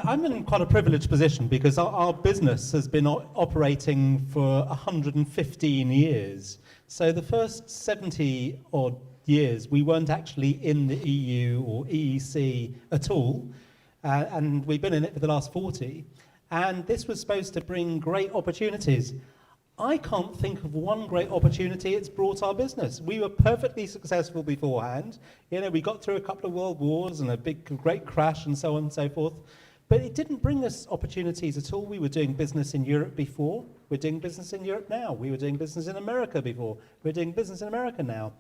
I'm in quite a privileged position because our business has been operating for 115 years. So the first 70 odd years, we weren't actually in the EU or EEC at all, and we've been in it for the last 40. And this was supposed to bring great opportunities. I can't think of one great opportunity it's brought our business. We were perfectly successful beforehand. You know, we got through a couple of world wars and a great crash and so on and so forth. But it didn't bring us opportunities at all. We were doing business in Europe before. We're doing business in Europe now. We were doing business in America before. We're doing business in America now.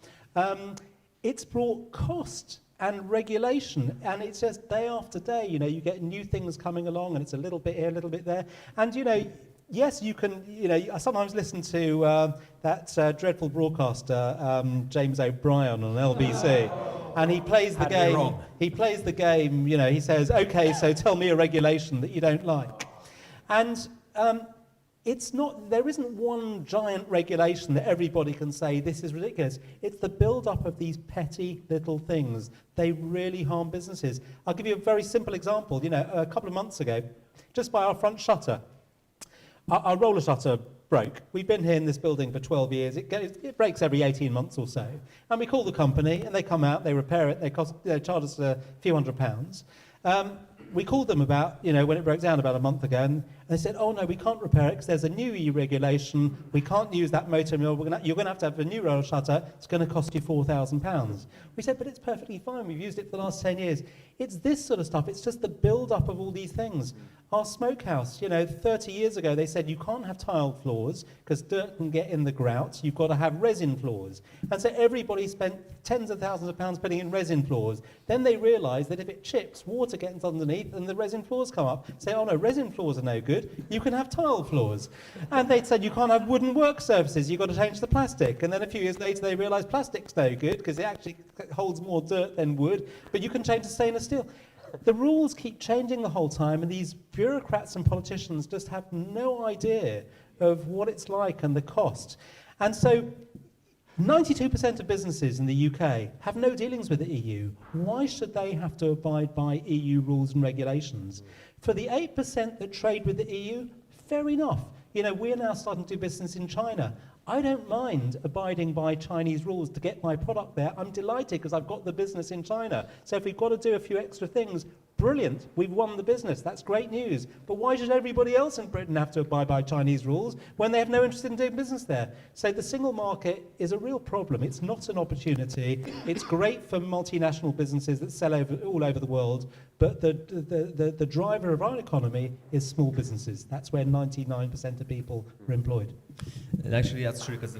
It's brought cost and regulation, and it's just day after day, you know, you get new things coming along, and it's a little bit here, a little bit there. And, you know, yes, you can, you know, I sometimes listen to that dreadful broadcaster, James O'Brien on LBC, and he plays the game. He plays the game, you know, he says, okay, so tell me a regulation that you don't like. And it's not, there isn't one giant regulation that everybody can say, this is ridiculous. It's the build-up of these petty little things. They really harm businesses. I'll give you a very simple example. You know, a couple of months ago, just by our front shutter, our roller shutter broke. We've been here in this building for 12 years. It breaks every 18 months or so. And we call the company, and they come out, they repair it, they charge us a few £100s. We called them about, you know, when it broke down about a month ago, and they said, oh no, we can't repair it because there's a new EU regulation. We can't use that motor mill. You're going to have a new roller shutter. It's going to cost you £4,000. We said, but it's perfectly fine. We've used it for the last 10 years. It's this sort of stuff. It's just the build-up of all these things. Our smokehouse, you know, 30 years ago, they said you can't have tiled floors because dirt can get in the grout. You've got to have resin floors. And so everybody spent tens of thousands of pounds putting in resin floors. Then they realised that if it chips, water gets underneath and the resin floors come up. Say, oh no, resin floors are no good. You can have tile floors. And they said you can't have wooden work surfaces. You've got to change the plastic. And then a few years later, they realised plastic's no good because it actually holds more dirt than wood. But you can change to stainless steel. The rules keep changing the whole time, and these bureaucrats and politicians just have no idea of what it's like and the cost. And so 92% of businesses in the UK have no dealings with the EU. Why should they have to abide by EU rules and regulations? For the 8% that trade with the EU, fair enough. You know, we're now starting to do business in China. I don't mind abiding by Chinese rules to get my product there. I'm delighted because I've got the business in China. So if we've got to do a few extra things, brilliant, we've won the business. That's great news. But why should everybody else in Britain have to abide by Chinese rules when they have no interest in doing business there? So the single market is a real problem. It's not an opportunity. It's great for multinational businesses that sell all over the world, but the driver of our economy is small businesses. That's where 99% of people are employed. And actually, that's true because